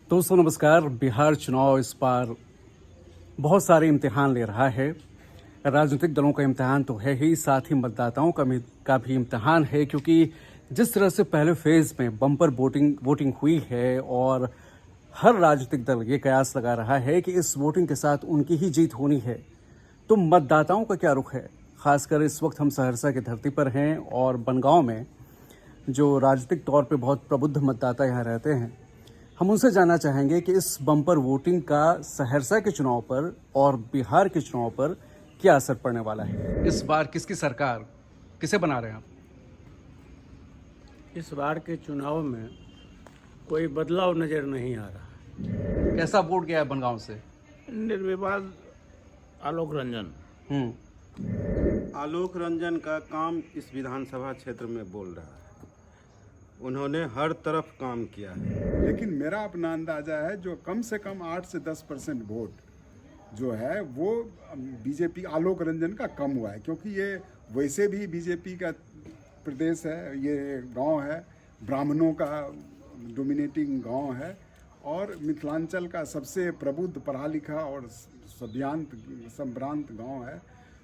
दोस्तों नमस्कार। बिहार चुनाव इस बार बहुत सारे इम्तिहान ले रहा है। राजनीतिक दलों का इम्तिहान तो है ही, साथ ही मतदाताओं का भी इम्तिहान है, क्योंकि जिस तरह से पहले फेज में बम्पर वोटिंग हुई है और हर राजनीतिक दल ये कयास लगा रहा है कि इस वोटिंग के साथ उनकी ही जीत होनी है, तो मतदाताओं का क्या रुख है। खासकर इस वक्त हम सहरसा की धरती पर हैं और बनगांव में जो राजनीतिक तौर पे बहुत प्रबुद्ध मतदाता यहाँ रहते हैं, हम उनसे जानना चाहेंगे कि इस बम्पर वोटिंग का सहरसा के चुनाव पर और बिहार के चुनाव पर क्या असर पड़ने वाला है। इस बार किसकी सरकार, किसे बना रहे हैं आप? इस बार के चुनाव में कोई बदलाव नजर नहीं आ रहा। कैसा वोट गया है बनगांव से? निर्विवाद आलोक रंजन। आलोक रंजन का काम इस विधानसभा क्षेत्र में बोल रहा है। उन्होंने हर तरफ काम किया है। लेकिन मेरा अपना अंदाजा है जो कम से कम 8 से 10% वोट जो है वो बीजेपी आलोक रंजन का कम हुआ है, क्योंकि ये वैसे भी बीजेपी का प्रदेश है, ये गांव है, ब्राह्मणों का डोमिनेटिंग गांव है और मिथिलांचल का सबसे प्रबुद्ध, पढ़ा लिखा और संभ्रांत गांव है।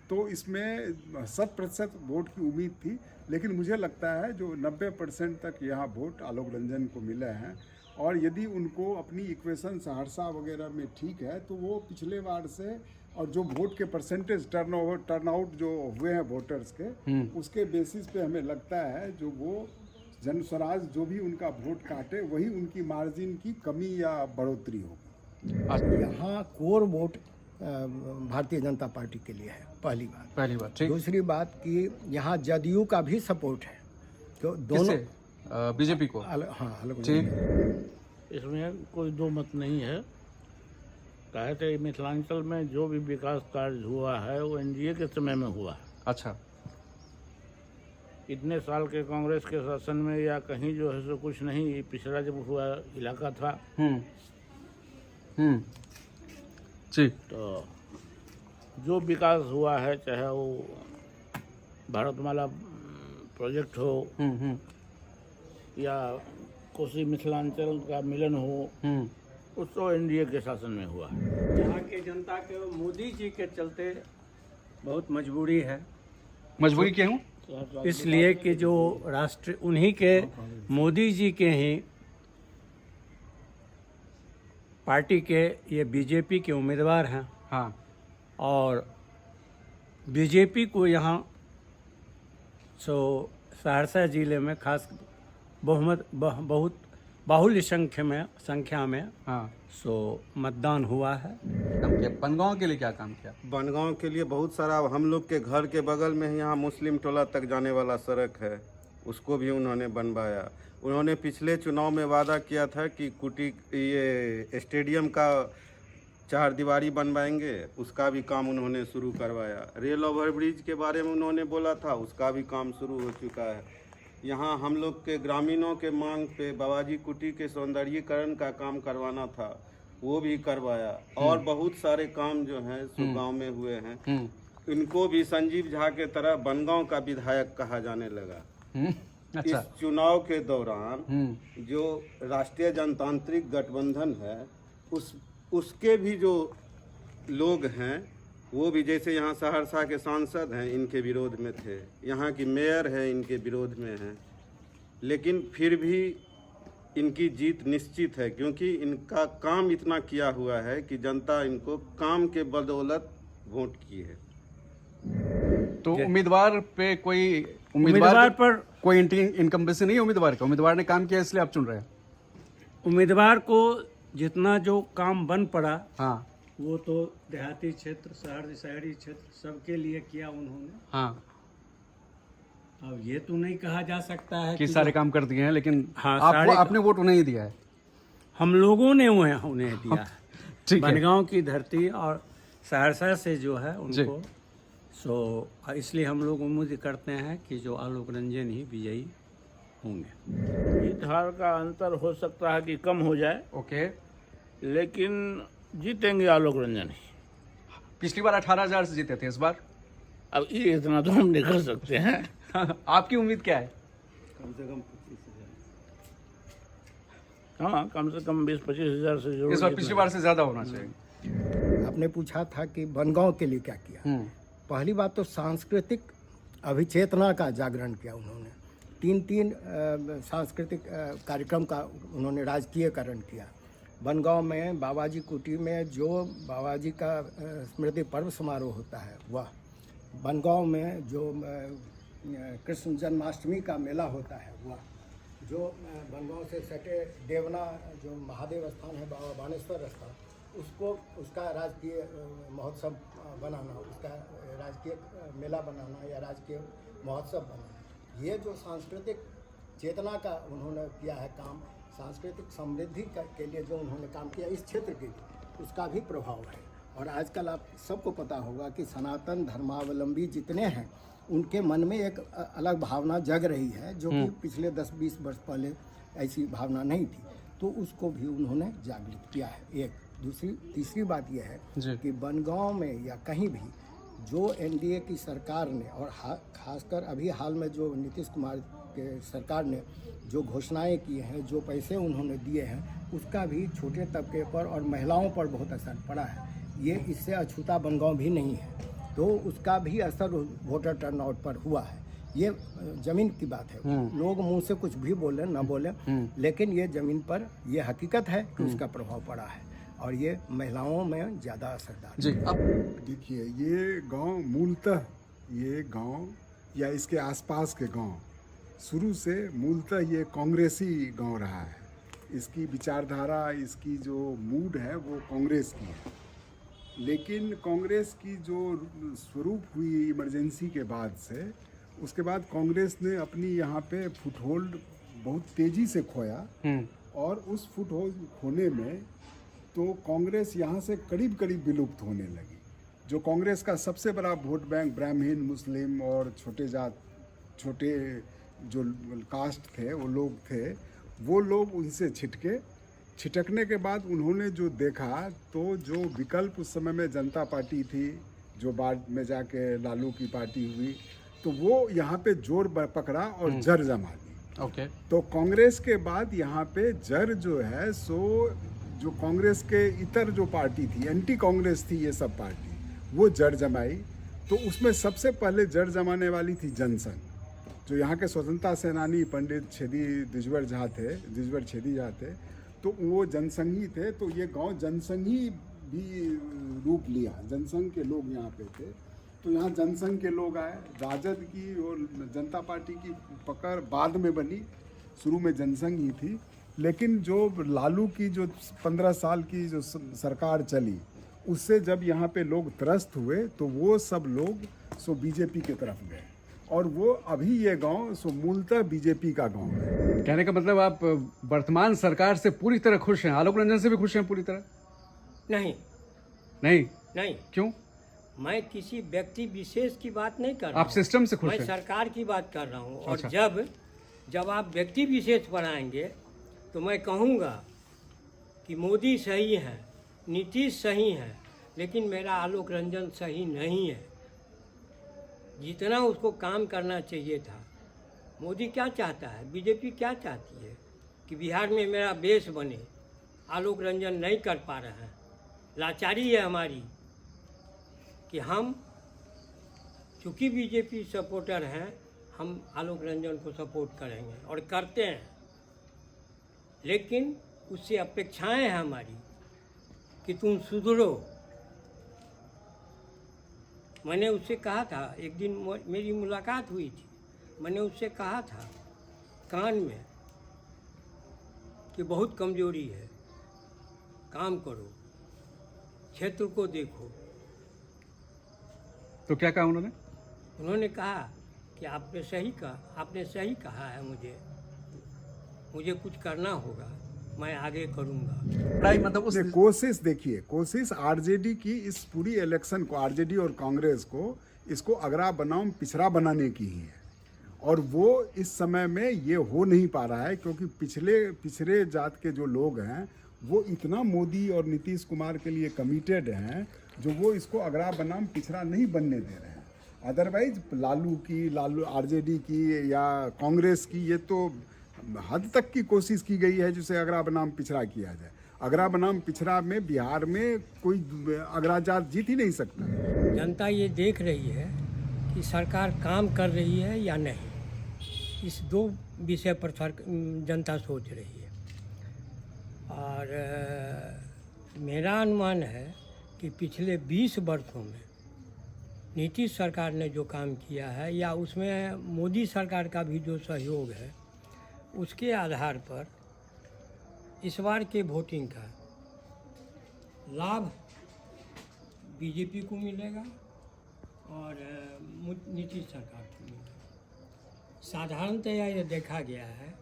तो इसमें 100% वोट की उम्मीद थी, लेकिन मुझे लगता है जो 90% तक यहाँ वोट आलोक रंजन को मिले हैं और यदि उनको अपनी इक्वेशन सहरसा वगैरह में ठीक है तो वो पिछले बार से और जो वोट के परसेंटेज टर्नआउट जो हुए हैं वोटर्स के, उसके बेसिस पे हमें लगता है जो वो जन स्वराज जो भी उनका वोट काटे वही उनकी मार्जिन की कमी या बढ़ोतरी होगी। यहाँ core vote Bharatiya Janata party के लिए है, पहली बात। ठीक। दूसरी बात कि यहाँ जदयू का भी सपोर्ट है, तो दोनों बीजेपी को। हाँ, ठीक। इसमें कोई दो मत नहीं है। कहे थे मिथिलांचल में जो भी विकास कार्य हुआ है वो एनडीए के समय में हुआ है। अच्छा। इतने साल के कांग्रेस के शासन में या कहीं जो है सो कुछ नहीं। पिछड़ा जब हुआ इलाका था जी, तो जो विकास हुआ है, चाहे वो भारतमाला प्रोजेक्ट हो या कोसी मिथिलांचल का मिलन हो, उस तो एनडीए के शासन में हुआ है। यहाँ के जनता के मोदी जी के चलते बहुत मजबूरी है। मजबूरी क्यों? इसलिए कि जो राष्ट्र उन्हीं के मोदी जी के ही पार्टी के ये बीजेपी के उम्मीदवार हैं। हाँ। और बीजेपी को यहाँ सहरसा जिले में खास बहुत बाहुल्य संख्या में हाँ। मतदान हुआ है। बनगांव के लिए क्या काम किया? बनगांव के लिए बहुत सारा, हम लोग के घर के बगल में ही यहाँ मुस्लिम टोला तक जाने वाला सड़क है, उसको भी उन्होंने बनवाया। उन्होंने पिछले चुनाव में वादा किया था कि ये स्टेडियम का 4 दीवारी बनवाएंगे, उसका भी काम उन्होंने शुरू करवाया। रेल ओवरब्रिज के बारे में उन्होंने बोला था, उसका भी काम शुरू हो चुका है। यहाँ हम लोग के ग्रामीणों के मांग पे बाबाजी कुटी के सौंदर्यीकरण का काम करवाना था, वो भी करवाया। और बहुत सारे काम जो हैं सो गाँव में हुए हैं। इनको भी संजीव झा के तरह बनगांव का विधायक कहा जाने लगा। अच्छा। इस चुनाव के दौरान जो राष्ट्रीय जनतांत्रिक गठबंधन है उसके भी जो लोग हैं वो भी, जैसे यहाँ सहरसा के सांसद हैं, इनके विरोध में थे, यहाँ की मेयर है इनके विरोध में हैं, लेकिन फिर भी इनकी जीत निश्चित है, क्योंकि इनका काम इतना किया हुआ है कि जनता इनको काम के बदौलत वोट की है। तो उम्मीदवार पे उम्मीदवार पर कोई इनकम्बेंसी नहीं है उम्मीदवार का? उम्मीदवार ने काम किया इसलिए आप चुन रहे हैं? उम्मीदवार को जितना जो काम बन पड़ा, हाँ, वो तो देहाती क्षेत्र, शहरी क्षेत्र सबके लिए किया उन्होंने। हाँ। अब ये तो नहीं कहा जा सकता है कि सारे काम कर दिए हैं, लेकिन हाँ, आपने वोट उन्हें ही दिया है। हम लोगों ने उन्हें दिया है। ठीक है। बनगांव की धरती और सहरसा से जो है उनको, इसलिए हम लोग उम्मीद करते हैं कि जो आलोक रंजन ही विजयी होंगे। जीत हार का अंतर हो सकता है कि कम हो जाए, ओके, लेकिन जीतेंगे आलोक रंजन ही। पिछली बार 18,000 से जीते थे, इस बार? अब ये इतना तो हम नहीं कर सकते हैं। आपकी उम्मीद क्या है? कम से कम हाँ, कम से कम 20-25 हज़ार से जरूर इस बार जितना पिछली बार से ज्यादा होना चाहिए। आपने पूछा था कि बनगांव के लिए क्या किया। पहली बात तो सांस्कृतिक अभिचेतना का जागरण किया उन्होंने। तीन सांस्कृतिक कार्यक्रम का उन्होंने राजकीयकरण किया। बनगांव में बाबाजी कुटी में जो बाबाजी का स्मृति पर्व समारोह होता है वह, बनगांव में जो कृष्ण जन्माष्टमी का मेला होता है वह, जो बनगांव से सटे देवना जो महादेव स्थान है बाबा बानेश्वर स्थान, उसका राजकीय महोत्सव बनाना, उसका राजकीय मेला बनाना या राजकीय महोत्सव बनाना, ये जो सांस्कृतिक चेतना का उन्होंने किया है काम, सांस्कृतिक समृद्धि के लिए जो उन्होंने काम किया इस क्षेत्र के लिए, उसका भी प्रभाव है। और आजकल आप सबको पता होगा कि सनातन धर्मावलंबी जितने हैं उनके मन में एक अलग भावना जग रही है, जो कि पिछले 10-20 वर्ष पहले ऐसी भावना नहीं थी, तो उसको भी उन्होंने जागृत किया है। एक तीसरी बात यह है कि बनगांव में या कहीं भी जो एनडीए की सरकार ने और खासकर अभी हाल में जो नीतीश कुमार के सरकार ने जो घोषणाएं की हैं, जो पैसे उन्होंने दिए हैं, उसका भी छोटे तबके पर और महिलाओं पर बहुत असर पड़ा है। ये इससे अछूता बनगांव भी नहीं है, तो उसका भी असर वोटर टर्नआउट पर हुआ है। ये जमीन की बात है, लोग मुंह से कुछ भी बोले ना बोले, लेकिन ये जमीन पर ये हकीकत है कि उसका प्रभाव पड़ा है और ये महिलाओं में ज़्यादा असरदार जी। अब देखिए, ये गांव मूलतः, ये गांव या इसके आसपास के गांव शुरू से मूलतः ये कांग्रेसी गांव रहा है। इसकी विचारधारा, इसकी जो मूड है वो कांग्रेस की है। लेकिन कांग्रेस की जो स्वरूप हुई इमरजेंसी के बाद से, उसके बाद कांग्रेस ने अपनी यहाँ पे फुटहोल्ड बहुत तेज़ी से खोया और उस फुटहोल्ड खोने में तो कांग्रेस यहाँ से करीब करीब विलुप्त होने लगी। जो कांग्रेस का सबसे बड़ा वोट बैंक ब्राह्मण, मुस्लिम और छोटे जो कास्ट थे वो लोग थे, वो लोग उनसे छिटकने के बाद उन्होंने जो देखा, तो जो विकल्प उस समय में जनता पार्टी थी, जो बाद में जाके लालू की पार्टी हुई, तो वो यहाँ पे जोर पकड़ा और जड़ जमा दी। ओके। तो कांग्रेस के बाद यहाँ पे जड़ जो है सो जो कांग्रेस के इतर जो पार्टी थी, एंटी कांग्रेस थी ये सब पार्टी, वो जड़ जमाई। तो उसमें सबसे पहले जड़ जमाने वाली थी जनसंघ, जो यहाँ के स्वतंत्रता सेनानी पंडित द्विजवर छेदी झा थे, तो वो जनसंघी थे। तो ये गांव जनसंघी भी रूप लिया, जनसंघ के लोग यहाँ पे थे। तो यहाँ जनसंघ के लोग आए, राजद की और जनता पार्टी की पकड़ बाद में बनी, शुरू में जनसंघ ही थी। लेकिन जो लालू की जो 15 साल की जो सरकार चली, उससे जब यहाँ पे लोग त्रस्त हुए, तो वो सब लोग सो बीजेपी की तरफ गए और वो अभी ये गांव सो मूलतः बीजेपी का गांव है। कहने का मतलब आप वर्तमान सरकार से पूरी तरह खुश हैं, आलोक रंजन से भी खुश हैं पूरी तरह? नहीं नहीं। नहीं, क्यों? मैं किसी व्यक्ति विशेष की बात नहीं कर रहा आप सिस्टम से खुश मैं हैं? सरकार की बात कर रहा हूँ। और अच्छा। जब आप व्यक्ति विशेष पर आएंगे तो मैं कहूँगा कि मोदी सही है, नीतीश सही है, लेकिन मेरा आलोक रंजन सही नहीं है। जितना उसको काम करना चाहिए था। मोदी क्या चाहता है, बीजेपी क्या चाहती है कि बिहार में मेरा बेस बने, आलोक रंजन नहीं कर पा रहे हैं। लाचारी है हमारी कि हम चूँकि बीजेपी सपोर्टर हैं, हम आलोक रंजन को सपोर्ट करेंगे और करते हैं, लेकिन उससे अपेक्षाएं हैं हमारी कि तुम सुधरो। मैंने उससे कहा था, एक दिन मेरी मुलाकात हुई थी, मैंने उससे कहा था कान में कि बहुत कमजोरी है, काम करो, क्षेत्र को देखो। तो क्या कहा उन्होंने? उन्होंने कहा कि आपने सही कहा है, मुझे कुछ करना होगा, मैं आगे करूंगा। पढ़ाई मतलब उस कोशिश आरजेडी की इस पूरी इलेक्शन को, आरजेडी और कांग्रेस को, इसको अगरा बनाम पिछड़ा बनाने की ही है। और वो इस समय में ये हो नहीं पा रहा है, क्योंकि पिछड़े जात के जो लोग हैं वो इतना मोदी और नीतीश कुमार के लिए कमिटेड हैं, जो वो इसको अगरा बनाम पिछड़ा नहीं बनने दे रहे हैं। अदरवाइज लालू आरजेडी की या कांग्रेस की, ये तो हद तक की कोशिश की गई है जिसे अगरा बनाम पिछड़ा किया जाए। अगरा बनाम पिछड़ा में बिहार में कोई अगरा जात जीत ही नहीं सकता। जनता ये देख रही है कि सरकार काम कर रही है या नहीं, इस दो विषय पर जनता सोच रही है। और मेरा अनुमान है कि पिछले 20 वर्षों में नीतीश सरकार ने जो काम किया है या उसमें मोदी सरकार का भी जो सहयोग है, उसके आधार पर इस बार के वोटिंग का लाभ बीजेपी को मिलेगा और नीतीश सरकार को मिलेगा। साधारणतया ये देखा गया है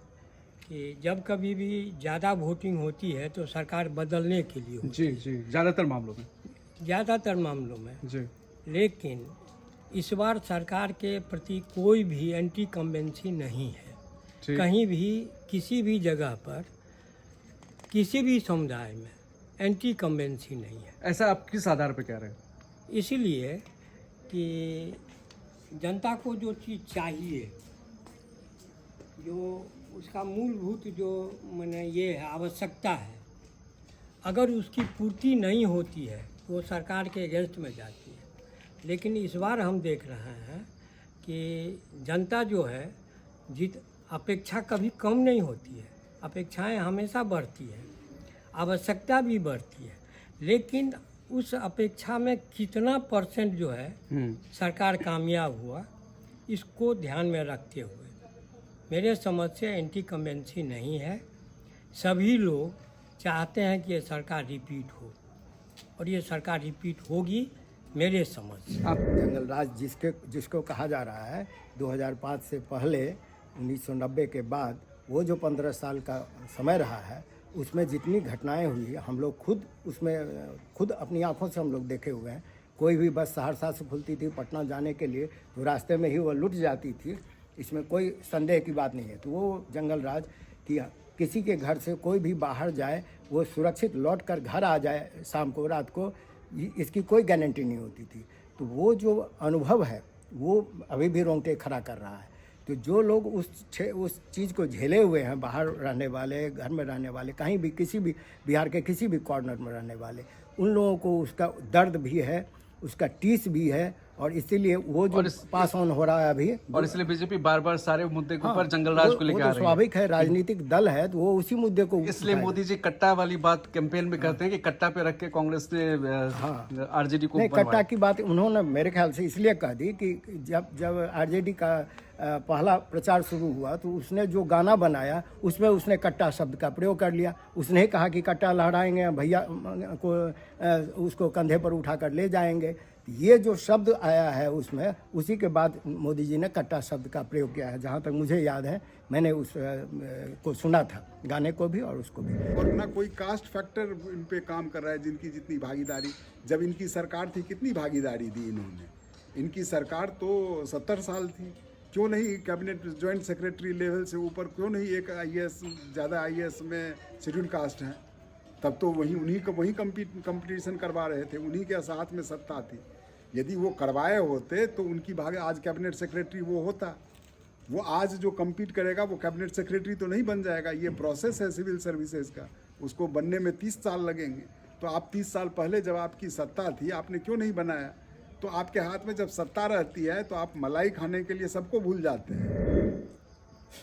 कि जब कभी भी ज़्यादा वोटिंग होती है तो सरकार बदलने के लिए होती जी जी, ज़्यादातर मामलों में जी। लेकिन इस बार सरकार के प्रति कोई भी एंटी कम्बेंसी नहीं है। कहीं भी किसी भी जगह पर किसी भी समुदाय में एंटी कम्बेंसी नहीं है। ऐसा आप किस आधार पर कह रहे हैं? इसलिए कि जनता को जो चीज़ चाहिए, जो उसका मूलभूत जो माने ये है आवश्यकता है, अगर उसकी पूर्ति नहीं होती है तो वो सरकार के अगेंस्ट में जाती है। लेकिन इस बार हम देख रहे हैं कि जनता जो है अपेक्षा कभी कम नहीं होती है, अपेक्षाएं हमेशा बढ़ती है, आवश्यकता भी बढ़ती है, लेकिन उस अपेक्षा में कितना % जो है सरकार कामयाब हुआ, इसको ध्यान में रखते हुए मेरे समझ से एंटी कम्बेंसी नहीं है। सभी लोग चाहते हैं कि ये सरकार रिपीट हो और ये सरकार रिपीट होगी मेरे समझ से। जंगल राज जिसको कहा जा रहा है 2005 से पहले 1990 के बाद वो जो 15 साल का समय रहा है, उसमें जितनी घटनाएं हुई हम लोग खुद अपनी आंखों से हम लोग देखे हुए हैं। कोई भी बस सहरसा से खुलती थी पटना जाने के लिए तो रास्ते में ही वो लुट जाती थी, इसमें कोई संदेह की बात नहीं है। तो वो जंगल राज कि किसी के घर से कोई भी बाहर जाए वो सुरक्षित लौट कर घर आ जाए शाम को रात को, इसकी कोई गारंटी नहीं होती थी। तो वो जो अनुभव है वो अभी भी रोंगटे खड़ा कर रहा है। तो जो लोग उस चीज़ को झेले हुए हैं, बाहर रहने वाले, घर में रहने वाले, कहीं भी किसी भी बिहार के किसी भी कॉर्नर में रहने वाले, उन लोगों को उसका दर्द भी है, उसका टीस भी है, और इसीलिए वो जो पास ऑन हो रहा है अभी, और इसलिए बीजेपी बार बार सारे मुद्दे के ऊपर जंगल राज को लेकर आ रही है। स्वाभाविक है, राजनीतिक दल है तो वो उसी मुद्दे को, इसलिए मोदी जी कट्टा वाली बात कैंपेन में करते हैं कि कट्टा पे रख के कांग्रेस ने आरजेडी को नहीं, कट्टा की बात उन्होंने मेरे ख्याल से इसलिए कह दी कि जब आरजेडी का पहला प्रचार शुरू हुआ तो उसने जो गाना बनाया उसमें उसने कट्टा शब्द का प्रयोग कर लिया। उसने कहा कि कट्टा लहराएंगे, भैया को उसको कंधे पर उठा कर ले जाएंगे। ये जो शब्द आया है उसमें, उसी के बाद मोदी जी ने कट्टा शब्द का प्रयोग किया है। जहाँ तक मुझे याद है, मैंने उस को सुना था, गाने को भी और उसको भी। और ना कोई कास्ट फैक्टर इन पे काम कर रहा है, जिनकी जितनी भागीदारी, जब इनकी सरकार थी कितनी भागीदारी दी इन्होंने। इनकी सरकार तो 70 साल थी, क्यों नहीं कैबिनेट जॉइंट सेक्रेटरी लेवल से ऊपर क्यों नहीं एक IAS, ज़्यादा IAS में शेड्यूल कास्ट हैं, तब तो वहीं कंपटीशन करवा रहे थे, उन्हीं के साथ में सत्ता थी। यदि वो करवाए होते तो उनकी भाग आज कैबिनेट सेक्रेटरी वो होता। वो आज जो कम्पीट करेगा वो कैबिनेट सेक्रेटरी तो नहीं बन जाएगा। ये प्रोसेस है सिविल सर्विसेज का, उसको बनने में 30 साल लगेंगे। तो आप 30 साल पहले जब आपकी सत्ता थी, आपने क्यों नहीं बनाया? तो आपके हाथ में जब सत्ता रहती है तो आप मलाई खाने के लिए सबको भूल जाते हैं।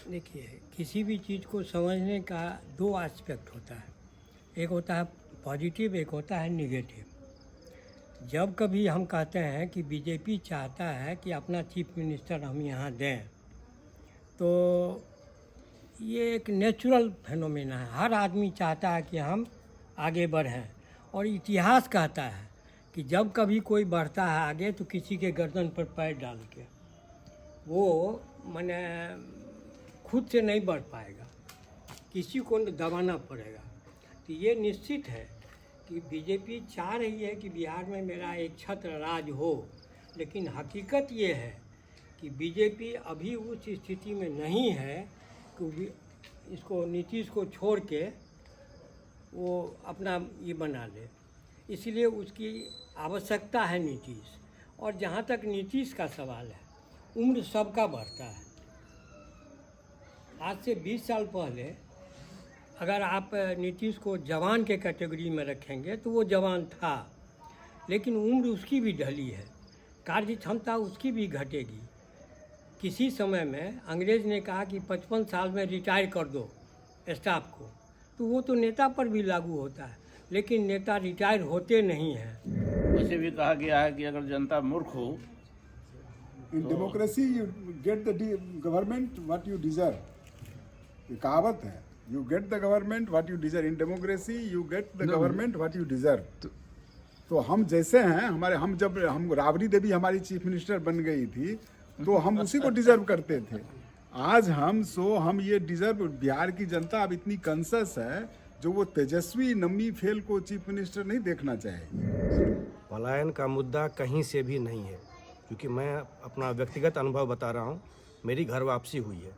देखिए, किसी भी चीज़ को समझने का 2 एस्पेक्ट होता है, एक होता है पॉजिटिव, एक होता है निगेटिव। जब कभी हम कहते हैं कि बीजेपी चाहता है कि अपना चीफ मिनिस्टर हम यहाँ दें, तो ये एक नेचुरल फेनोमेना है। हर आदमी चाहता है कि हम आगे बढ़ें, और इतिहास कहता है कि जब कभी कोई बढ़ता है आगे तो किसी के गर्दन पर पैर डाल के वो माने खुद से नहीं बढ़ पाएगा, किसी को दबाना पड़ेगा। तो ये निश्चित है कि बीजेपी चाह रही है कि बिहार में मेरा एक छत्र राज हो, लेकिन हकीकत ये है कि बीजेपी अभी उस स्थिति में नहीं है कि इसको नीतीश को छोड़ के वो अपना ये बना ले। इसलिए उसकी आवश्यकता है नीतीश। और जहाँ तक नीतीश का सवाल है, उम्र सबका बढ़ता है, आज से 20 साल पहले अगर आप नीतीश को जवान के कैटेगरी में रखेंगे तो वो जवान था, लेकिन उम्र उसकी भी ढली है, कार्य क्षमता उसकी भी घटेगी। किसी समय में अंग्रेज ने कहा कि 55 साल में रिटायर कर दो स्टाफ को, तो वो तो नेता पर भी लागू होता है, लेकिन नेता रिटायर होते नहीं हैं। वैसे भी कहा गया है कि अगर जनता मूर्ख हो, in democracy you get the government what you deserve, ये कहावत है, you get the government what you deserve. In democracy you get the government what you deserve. तो हम जैसे हैं, हम जब राबड़ी देवी हमारी चीफ मिनिस्टर बन गई थी तो हम उसी को डिजर्व करते थे। आज हम ये डिजर्व, बिहार की जनता अब इतनी कंसस है जो वो तेजस्वी नम्मी फेल को चीफ मिनिस्टर नहीं देखना चाहेगी। पलायन का मुद्दा कहीं से भी नहीं है, क्योंकि मैं अपना व्यक्तिगत अनुभव बता रहा हूँ। मेरी घर वापसी हुई है,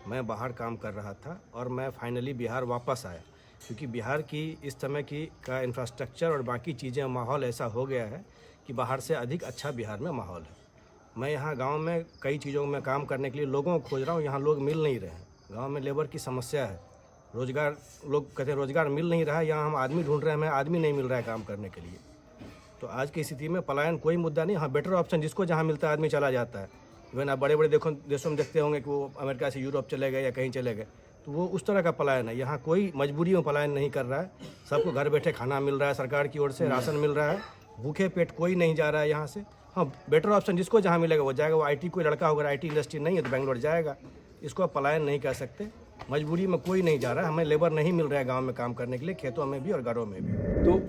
मैं बाहर काम कर रहा था और मैं फाइनली बिहार वापस आया, क्योंकि बिहार की इस समय की का इंफ्रास्ट्रक्चर और बाकी चीज़ें, माहौल ऐसा हो गया है कि बाहर से अधिक अच्छा बिहार में माहौल है। मैं यहाँ गांव में कई चीज़ों में काम करने के लिए लोगों को खोज रहा हूँ, यहाँ लोग मिल नहीं रहे हैं। गांव में लेबर की समस्या है, रोज़गार, लोग कहते हैं रोज़गार मिल नहीं रहा है, यहाँ हम आदमी ढूंढ रहे हैं, हमें आदमी नहीं मिल रहा है काम करने के लिए। तो आज की स्थिति में पलायन कोई मुद्दा नहीं। हाँ, बेटर ऑप्शन जिसको जहाँ मिलता है आदमी चला जाता है। इवन आप बड़े बड़े देशों में देखते होंगे कि वो अमेरिका से यूरोप चले गए या कहीं चले गए, तो वो उस तरह का पलायन है। यहाँ कोई मजबूरी में पलायन नहीं कर रहा है, सबको घर बैठे खाना मिल रहा है, सरकार की ओर से राशन मिल रहा है, भूखे पेट कोई नहीं जा रहा है यहाँ से। हाँ, बेटर ऑप्शन जिसको जहाँ मिलेगा वो जाएगा। वो आईटी कोई लड़का होगा, आईटी इंडस्ट्री नहीं है तो बेंगलोर जाएगा। इसको आप पलायन नहीं कह सकते। मजबूरी में कोई नहीं जा रहा है, हमें लेबर नहीं मिल रहा है गाँव में काम करने के लिए, खेतों में भी और घरों में भी। तो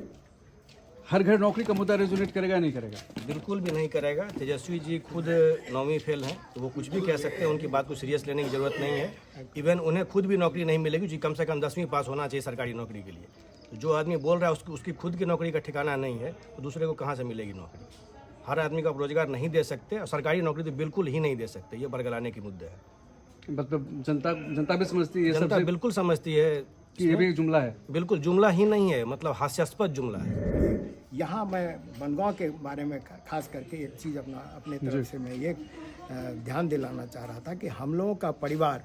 हर घर नौकरी का मुद्दा रेजोनेट करेगा नहीं करेगा? बिल्कुल भी नहीं करेगा। तेजस्वी जी खुद 9वीं फेल हैं, तो वो कुछ भी कह सकते हैं, उनकी बात को सीरियस लेने की ज़रूरत नहीं है। इवन उन्हें खुद भी नौकरी नहीं मिलेगी, जी कम से कम 10वीं पास होना चाहिए सरकारी नौकरी के लिए। तो जो आदमी बोल रहा है उसकी खुद की नौकरी का ठिकाना नहीं है, तो दूसरे को कहाँ से मिलेगी नौकरी? हर आदमी को आप रोजगार नहीं दे सकते, और सरकारी नौकरी तो बिल्कुल ही नहीं दे सकते। ये बरगलाने की मुद्दे है। मतलब जनता भी समझती है, जनता बिल्कुल समझती है कि ये भी एक जुमला है। बिल्कुल जुमला ही नहीं है, मतलब हास्यास्पद जुमला है। यहाँ मैं बनगांव के बारे में खास करके एक चीज़ अपने तरफ से मैं ये ध्यान दिलाना चाह रहा था कि हम लोगों का परिवार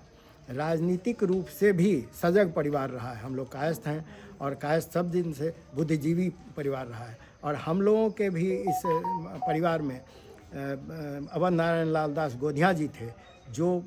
राजनीतिक रूप से भी सजग परिवार रहा है। हम लोग कायस्थ हैं और कायस्थ सब दिन से बुद्धिजीवी परिवार रहा है। और हम लोगों के भी इस परिवार में अवध नारायण लाल दास गोधिया जी थे, जो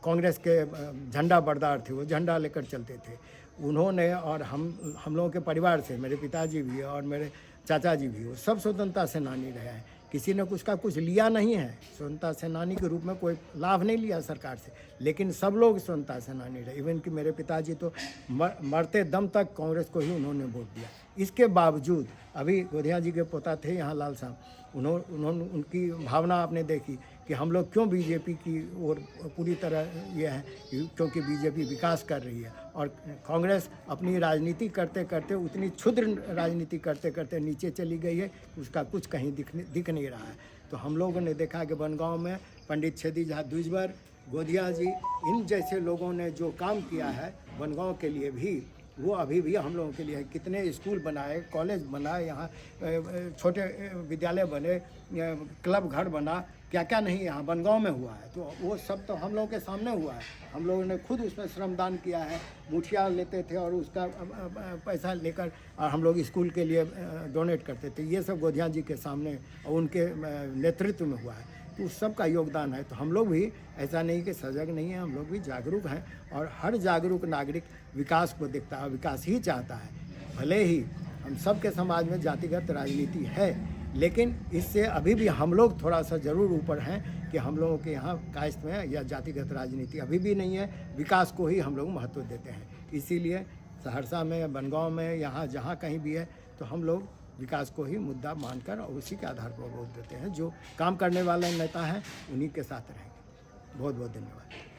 कांग्रेस के झंडा बरदार थे, वो झंडा लेकर चलते थे। उन्होंने और हम लोगों के परिवार से मेरे पिताजी भी और मेरे चाचा जी भी, वो सब स्वतंत्रता सेनानी रहे हैं। किसी ने उसका कुछ लिया नहीं है, स्वतंत्रता सेनानी के रूप में कोई लाभ नहीं लिया सरकार से, लेकिन सब लोग स्वतंत्रता सेनानी रहे। इवन कि मेरे पिताजी तो मरते दम तक कांग्रेस को ही उन्होंने वोट दिया। इसके बावजूद अभी गोधिया जी के पोता थे यहाँ लाल साहब, उन्होंने उनकी भावना आपने देखी कि हम लोग क्यों बीजेपी की ओर पूरी तरह ये है, क्योंकि बीजेपी विकास कर रही है और कांग्रेस अपनी राजनीति करते करते, उतनी क्षुद्र राजनीति करते करते नीचे चली गई है, उसका कुछ कहीं दिख नहीं रहा है। तो हम लोगों ने देखा कि बनगांव में पंडित छेदी झा द्विजबर, गोधिया जी, इन जैसे लोगों ने जो काम किया है बनगांव के लिए भी, वो अभी भी हम लोगों के लिए कितने स्कूल बनाए, कॉलेज बनाए, यहाँ छोटे विद्यालय बने, क्लब घर बना, क्या क्या नहीं यहाँ बनगांव में हुआ है। तो वो सब तो हम लोगों के सामने हुआ है। हम लोगों ने खुद उसमें श्रमदान किया है, मुठिया लेते थे और उसका पैसा लेकर और हम लोग स्कूल के लिए डोनेट करते थे। ये सब गोधिया जी के सामने और उनके नेतृत्व में हुआ है। तो उस सब का योगदान है। तो हम लोग भी ऐसा नहीं कि सजग नहीं है, हम लोग भी जागरूक हैं और हर जागरूक नागरिक विकास को देखता है, विकास ही चाहता है। भले ही हम सब के समाज में जातिगत राजनीति है, लेकिन इससे अभी भी हम लोग थोड़ा सा ज़रूर ऊपर हैं कि हम लोगों के यहाँ कास्ट में या जातिगत राजनीति अभी भी नहीं है, विकास को ही हम लोग महत्व देते हैं। इसीलिए सहरसा में, बनगांव में, यहाँ जहाँ कहीं भी है तो हम लोग विकास को ही मुद्दा मानकर और उसी के आधार पर वोट देते हैं। जो काम करने वाले नेता हैं उन्हीं के साथ रहेंगे। बहुत बहुत धन्यवाद।